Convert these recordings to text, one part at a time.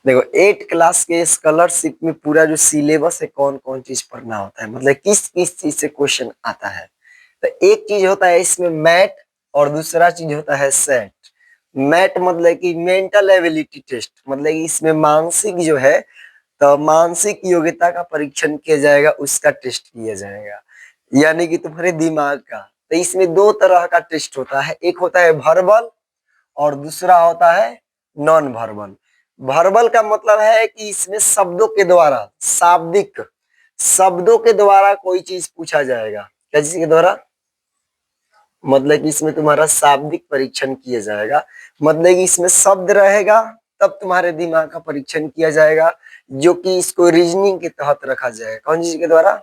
देखो 8 क्लास के स्कॉलरशिप में पूरा जो सिलेबस है कौन कौन चीज पढ़ना होता है, मतलब किस किस चीज से क्वेश्चन आता है। तो एक चीज होता है इसमें मैट, और दूसरा चीज होता है सेट। मैट मतलब कि मेंटल एबिलिटी टेस्ट, मतलब कि इसमें मानसिक जो है, तो मानसिक योग्यता का परीक्षण किया जाएगा, उसका टेस्ट किया जाएगा, यानी कि तुम्हारे दिमाग का। तो इसमें दो तरह का टेस्ट होता है, एक होता है वर्बल और दूसरा होता है नॉन वर्बल। वर्बल का मतलब है कि इसमें शब्दों के द्वारा, शाब्दिक शब्दों के द्वारा कोई चीज पूछा जाएगा। क्या चीज के द्वारा? मतलब कि इसमें तुम्हारा शाब्दिक परीक्षण किया जाएगा, मतलब कि इसमें शब्द रहेगा, तब तुम्हारे दिमाग का परीक्षण किया जाएगा, जो कि इसको रीजनिंग के तहत रखा जाएगा। कौन चीज के द्वारा?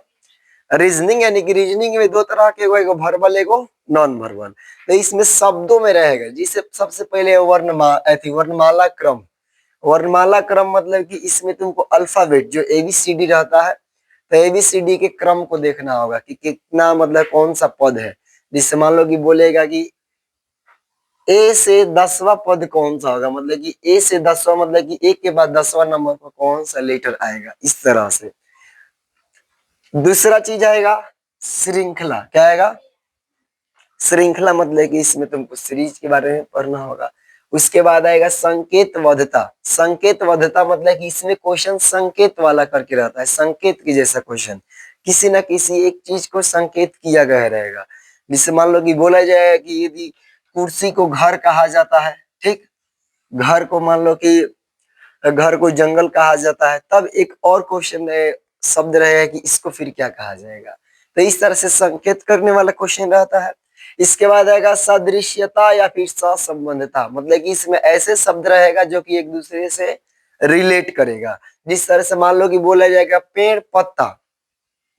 रीजनिंग, यानी कि रीजनिंग में दो तरह के, एगो वर्बल एगो नॉन वर्बल। तो इसमें शब्दों में रहेगा, जिसे सबसे पहले वर्णमाला क्रम। वर्णमाला क्रम मतलब कि इसमें तुमको अल्फाबेट जो एबीसीडी रहता है, तो एबीसीडी के क्रम को देखना होगा कि कितना, मतलब कौन सा पद है। जिससे मान लो कि बोलेगा कि ए से 10वां पद कौन सा होगा, मतलब कि ए से 10वां, मतलब कि एक के बाद 10वां नंबर पर कौन सा लेटर आएगा, इस तरह से। दूसरा चीज आएगा श्रृंखला। क्या आएगा? श्रृंखला, मतलब कि इसमें तुमको सीरीज के बारे में पढ़ना होगा। उसके बाद आएगा संकेतबद्धता। संकेतबद्धता मतलब कि इसमें क्वेश्चन संकेत वाला करके रहता है, संकेत की जैसा क्वेश्चन, किसी ना किसी एक चीज को संकेत किया गया रहेगा। जिससे मान लो कि बोला जाए कि यदि कुर्सी को घर कहा जाता है, ठीक, घर को मान लो कि घर को जंगल कहा जाता है, तब एक और क्वेश्चन शब्द रहेगा कि इसको फिर क्या कहा जाएगा। तो इस तरह से संकेत करने वाला क्वेश्चन रहता है। इसके बाद आएगा सदृश्यता या फिर सहसंबंधता, मतलब कि इसमें ऐसे शब्द रहेगा जो कि एक दूसरे से रिलेट करेगा। जिस तरह से मान लो कि बोला जाएगा पेड़ पत्ता,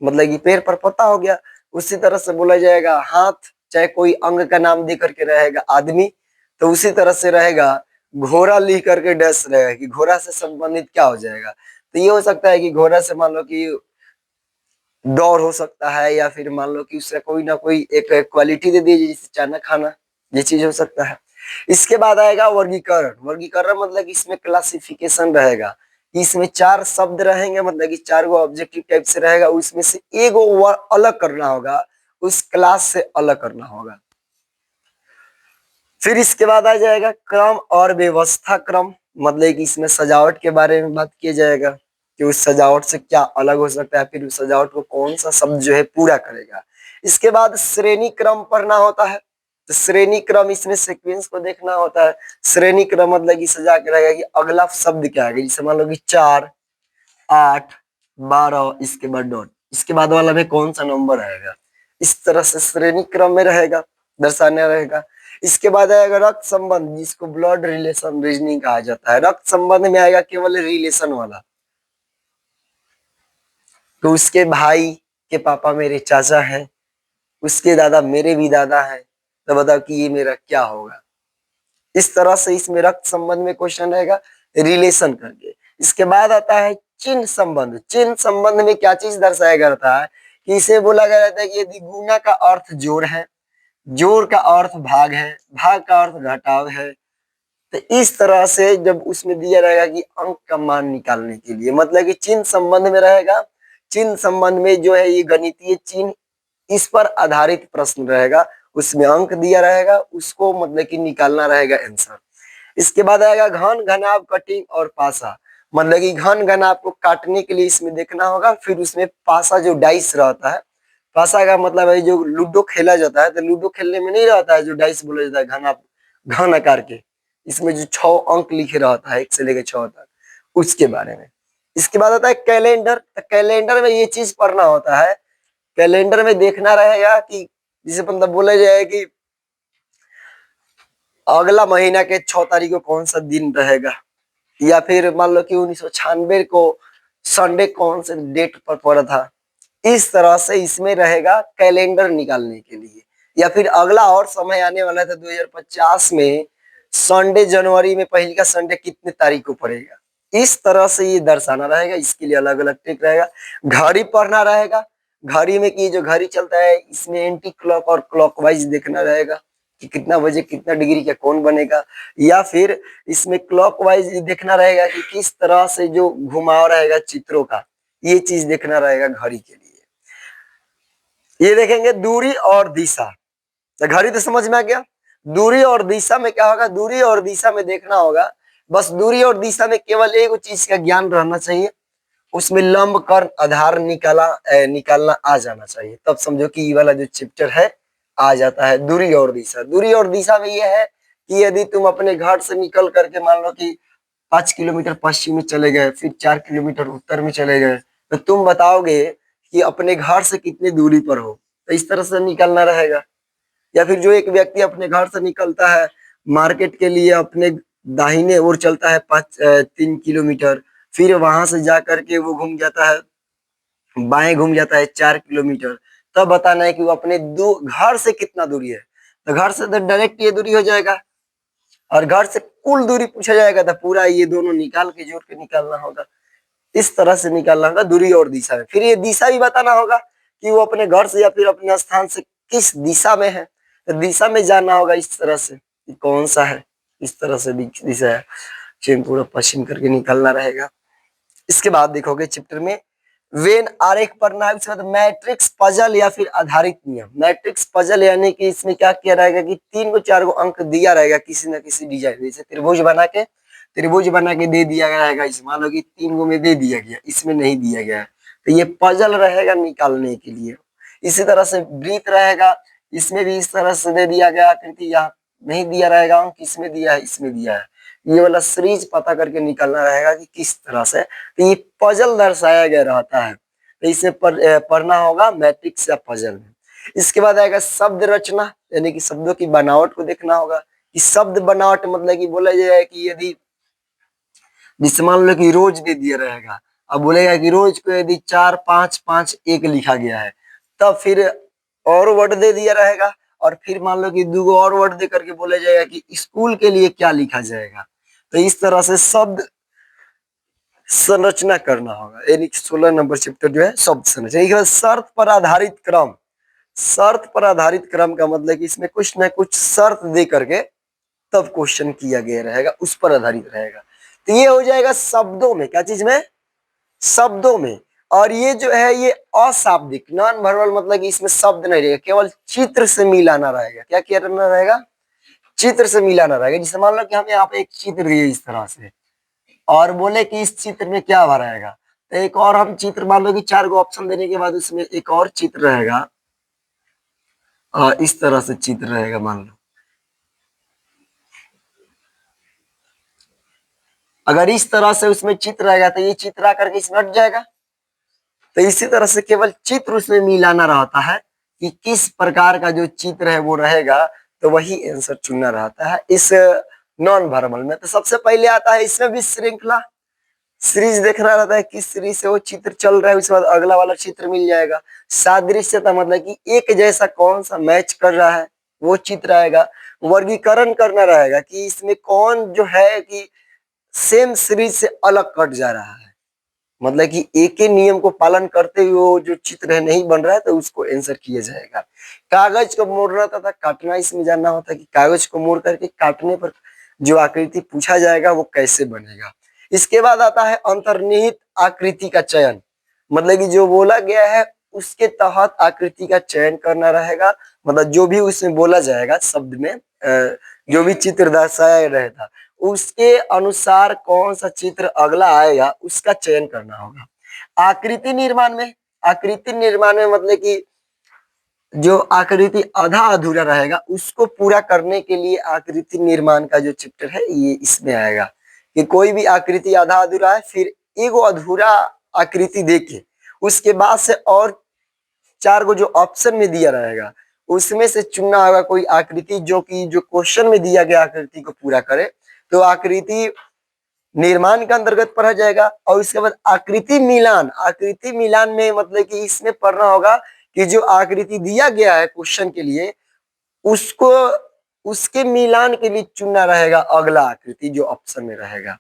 मतलब कि पेड़ पर पत्ता हो गया। उसी तरह से बोला जाएगा हाथ, चाहे कोई अंग का नाम दे करके रहेगा आदमी, तो उसी तरह से रहेगा घोड़ा लिख करके डैश रहेगा कि घोड़ा से संबंधित क्या हो जाएगा। तो ये हो सकता है कि घोड़ा से मान लो कि दौड़ हो सकता है, या फिर मान लो कि उससे कोई ना कोई एक क्वालिटी दे दी जैसे चाना खाना, ये चीज हो सकता है। इसके बाद आएगा वर्गीकरण। वर्गीकरण मतलब कि इसमें क्लासिफिकेशन रहेगा, इसमें 4 शब्द रहेंगे, मतलब कि 4 गो ऑब्जेक्टिव टाइप से रहेगा, उसमें से एगो अलग करना होगा, उस क्लास से अलग करना होगा। फिर इसके बाद आ जाएगा क्रम और व्यवस्था क्रम, मतलब कि इसमें सजावट के बारे में बात किया जाएगा कि उस सजावट से क्या अलग हो सकता है, फिर उस सजावट को कौन सा शब्द जो है पूरा करेगा। इसके बाद श्रेणी क्रम पढ़ना होता है, तो श्रेणी क्रम इसमें सीक्वेंस को देखना होता है। श्रेणी क्रम मतलब कि सजा के रहेगा कि अगला शब्द क्या है, जैसे मान लो कि 4, 8, 12, इसके बाद डॉट, इसके बाद वाला में कौन सा नंबर आएगा, इस तरह से श्रेणी क्रम में रहेगा, दर्शाना रहेगा। इसके बाद आएगा रक्त संबंध, जिसको ब्लड रिलेशन रीजनिंग कहा जाता है। रक्त संबंध में आएगा केवल रिलेशन वाला, तो उसके भाई के पापा मेरे चाचा हैं, उसके दादा मेरे भी दादा हैं, तो बताओ कि ये मेरा क्या होगा। इस तरह से इसमें रक्त संबंध में क्वेश्चन रहेगा रिलेशन करके। इसके बाद आता है चिन्ह संबंध। चिन्ह संबंध में क्या चीज दर्शाया जाता है कि इसे बोला गया रहता है कि यदि गुना का अर्थ जोड़ है, जोड़ का अर्थ भाग है, भाग का अर्थ घटाव है, तो इस तरह से जब उसमें दिया रहेगा कि अंक का मान निकालने के लिए, मतलब कि चिन्ह संबंध में रहेगा। चिन्ह संबंध में जो है ये गणितीय चिन्ह, इस पर आधारित प्रश्न रहेगा, उसमें अंक दिया रहेगा, उसको मतलब कि निकालना रहेगा आंसर। इसके बाद आएगा घन घनाभ कटिंग और पासा, मतलब कि घन घनाभ को काटने के लिए इसमें देखना होगा। फिर उसमें पासा जो डाइस रहता है, पासा का मतलब है जो लूडो खेला जाता है, तो लूडो खेलने में नहीं रहता है जो डाइस बोला जाता है घना, घन आकार के, इसमें जो 6 अंक लिखे रहता है 1 से लेकर 6 तक, उसके बारे में। इसके बाद आता है कैलेंडर। तो कैलेंडर में ये चीज पढ़ना होता है, कैलेंडर में देखना रहेगा कि जिसे मतलब बोला जाए कि अगला महीना के 6 तारीख को कौन सा दिन रहेगा, या फिर मान लो कि 1996 को संडे कौन से डेट पर पड़ा था। इस तरह से इसमें रहेगा कैलेंडर निकालने के लिए। या फिर अगला और समय आने वाला था 2050 में, संडे जनवरी में पहली का संडे कितने तारीख को पड़ेगा, इस तरह से ये दर्शाना रहेगा। इसके लिए अलग अलग ट्रिक रहेगा। घड़ी पढ़ना रहेगा, घड़ी में कि जो घड़ी चलता है इसमें एंटी क्लॉक और क्लॉकवाइज देखना रहेगा कि कितना बजे कितना डिग्री का कौन बनेगा, या फिर इसमें क्लॉकवाइज देखना रहेगा कि किस तरह से जो घुमाव रहेगा चित्रों का, ये चीज देखना रहेगा घड़ी के लिए। ये देखेंगे दूरी और दिशा, तो घड़ी तो समझ में आ गया। दूरी और दिशा में क्या होगा, दूरी और दिशा में देखना होगा, बस दूरी और दिशा में केवल एक चीज का ज्ञान रहना चाहिए, उसमें लंब कर्ण आधार निकालना आ जाना चाहिए, तब समझो कि ये वाला जो चैप्टर है आ जाता है। दूरी और दिशा, दूरी और दिशा में ये है कि यदि तुम अपने घर से निकल करके मान लो कि 5 किलोमीटर पश्चिम में चले गए, फिर 4 किलोमीटर उत्तर में चले गए, तो तुम बताओगे कि अपने घर से कितनी दूरी पर हो, तो इस तरह से निकलना रहेगा। या फिर जो एक व्यक्ति अपने घर से निकलता है मार्केट के लिए, अपने दाहिने ओर चलता है 3 किलोमीटर, फिर वहां से जा करके वो घूम जाता है, बाएं घूम जाता है 4 किलोमीटर, तब बताना है कि वो अपने दो घर से कितना दूरी है। तो घर से तो डायरेक्ट ये दूरी हो जाएगा, और घर से कुल दूरी पूछा जाएगा तो पूरा ये दोनों निकाल के जोड़ के निकालना होगा। इस तरह से निकालना होगा दूरी और दिशा में। फिर ये दिशा भी बताना होगा कि वो अपने घर से या फिर अपने स्थान से किस दिशा में है, तो दिशा में जानना होगा इस तरह से कि कौन सा है, इस तरह से दिशा है, चेन पूरा पश्चिम करके निकालना रहेगा। इसके बाद देखोगे चैप्टर में वेन आरेख प्रणाली से मतलब मैट्रिक्स पजल या फिर आधारित नियम। मैट्रिक्स पजल यानी कि इसमें क्या किया रहेगा कि 3 को 4 अंक दिया रहेगा किसी न किसी डिजाइन, जैसे त्रिभुज बना के दे दिया गया रहेगा, इस मान लो कि 3 में दे दिया गया, इसमें नहीं दिया गया है, तो ये पजल रहेगा निकालने के लिए। इसी तरह से वृत्त रहेगा, इसमें भी इस तरह से दे दिया गया आकृति, यहाँ नहीं दिया रहेगा अंक, इसमें दिया है इसमें दिया है, ये वाला सीरीज पता करके निकलना रहेगा कि किस तरह से, तो ये पजल दर्शाया गया रहता है, तो इसे पढ़ना होगा मैट्रिक्स या पजल में। इसके बाद आएगा शब्द रचना, यानी कि शब्दों की बनावट को देखना होगा कि शब्द बनावट मतलब कि बोला जाए कि यदि जिससे मान लो कि रोज दे दिया रहेगा, अब बोलेगा कि रोज को यदि 4 5 5 1 लिखा गया है, तब फिर और वर्ड दे दिया रहेगा, और फिर मान लो कि 2 और वर्ड दे करके बोला जाएगा कि स्कूल के लिए क्या लिखा जाएगा। तो इस तरह से शब्द संरचना करना होगा, यानी कि 16 नंबर चैप्टर जो है शब्द संरचना। शर्त पर आधारित क्रम, शर्त पर आधारित क्रम का मतलब कि इसमें कुछ ना कुछ शर्त दे करके तब क्वेश्चन किया गया रहेगा, उस पर आधारित रहेगा। तो ये हो जाएगा शब्दों में, क्या चीज में, शब्दों में। और ये जो है ये अशाब्दिक नॉन वर्बल मतलब कि इसमें शब्द नहीं रहेगा, केवल चित्र से मिलाना रहेगा। क्या किया करना रहेगा, चित्र से मिलाना रहेगा। जैसे मान लो कि हम यहाँ पे एक चित्र दिए इस तरह से, और बोले कि इस चित्र में क्या भरा रहेगा, तो एक और हम चित्र मान लो कि 4 को ऑप्शन देने के बाद उसमें एक और चित्र रहेगा, इस तरह से चित्र रहेगा मान लो। अगर इस तरह से उसमें चित्र रहेगा तो ये चित्र आकर के इसमें हट जाएगा। तो इसी तरह से केवल चित्र उसमें मिलाना रहता है कि किस प्रकार का जो चित्र है वो रहेगा, तो वही आंसर चुनना रहता है इस नॉन वर्बल में। तो सबसे पहले आता है इसमें भी श्रृंखला, सीरीज देखना रहता है किस सीरीज से वो चित्र चल रहा है, उसके बाद अगला वाला चित्र मिल जाएगा। सादृश्यता मतलब कि एक जैसा कौन सा मैच कर रहा है वो चित्र आएगा। वर्गीकरण करना रहेगा कि इसमें कौन जो है कि सेम सीरीज से अलग कट जा रहा है, मतलब कि एक ही नियम को पालन करते हुए वो जो चित्र है नहीं बन रहा है, तो उसको आंसर किया जाएगा। कागज को मोड़ना तथा काटना, इसमें जानना होता है कि कागज को मोड़ करके काटने पर जो आकृति पूछा जाएगा वो कैसे बनेगा। इसके बाद आता है अंतर्निहित आकृति का चयन, मतलब कि जो बोला गया है उसके तहत आकृति का चयन करना रहेगा। मतलब जो भी उसमें बोला जाएगा शब्द में, जो भी चित्र दर्शाया रहेगा उसके अनुसार कौन सा चित्र अगला आएगा उसका चयन करना होगा। आकृति निर्माण में, आकृति निर्माण में मतलब कि जो आकृति आधा अधूरा रहेगा उसको पूरा करने के लिए आकृति निर्माण का जो चैप्टर है ये इसमें आएगा कि कोई भी आकृति आधा अधूरा है, फिर एगो अधूरा आकृति देके उसके बाद से और 4 को जो ऑप्शन में दिया रहेगा उसमें से चुनना होगा कोई आकृति जो कि जो क्वेश्चन में दिया गया आकृति को पूरा करे, तो आकृति निर्माण के अंतर्गत पढ़ा जाएगा। और इसके बाद आकृति मिलान, आकृति मिलान में मतलब कि इसमें पढ़ना होगा कि जो आकृति दिया गया है क्वेश्चन के लिए उसको उसके मिलान के लिए चुनना रहेगा अगला आकृति जो ऑप्शन में रहेगा।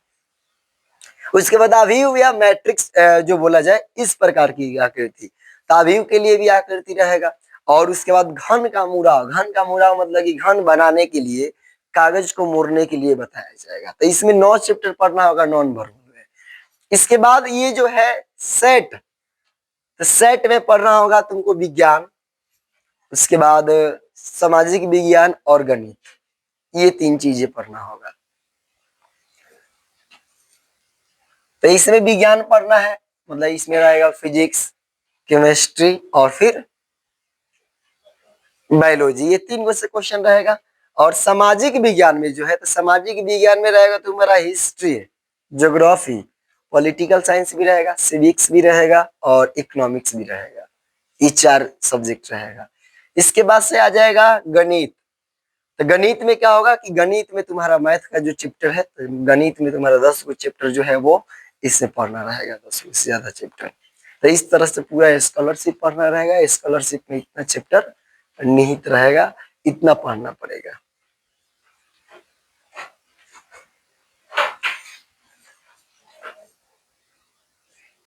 उसके बाद अवयव या मैट्रिक्स जो बोला जाए इस प्रकार की आकृति, तो अवयव के लिए भी आकृति रहेगा। और उसके बाद घन का मुड़ाव, घन का मुड़ाव मतलब कि घन बनाने के लिए, कागज को मोड़ने के लिए बताया जाएगा। तो इसमें 9 चैप्टर पढ़ना होगा नॉन वर्बल में। इसके बाद ये जो है सेट, तो सेट में पढ़ना होगा तुमको विज्ञान, उसके बाद सामाजिक विज्ञान और गणित, ये 3 चीजें पढ़ना होगा। तो इसमें विज्ञान पढ़ना है, मतलब इसमें रहेगा फिजिक्स, केमिस्ट्री और फिर बायोलॉजी, ये 3 गो से क्वेश्चन रहेगा। और सामाजिक विज्ञान में जो है, तो सामाजिक विज्ञान में रहेगा तुम्हारा हिस्ट्री, ज्योग्राफी, पॉलिटिकल साइंस भी रहेगा, सिविक्स भी रहेगा और इकोनॉमिक्स भी रहेगा, ये 4 सब्जेक्ट रहेगा। इसके बाद से आ जाएगा गणित। तो गणित में क्या होगा कि गणित में तुम्हारा मैथ का जो चैप्टर है, तो गणित में तुम्हारा 10 गो चैप्टर जो है वो इससे पढ़ना रहेगा, 10 गो से ज्यादा चैप्टर। तो इस तरह से पूरा स्कॉलरशिप पढ़ना रहेगा। स्कॉलरशिप में इतना चैप्टर निहित रहेगा, इतना पढ़ना पड़ेगा।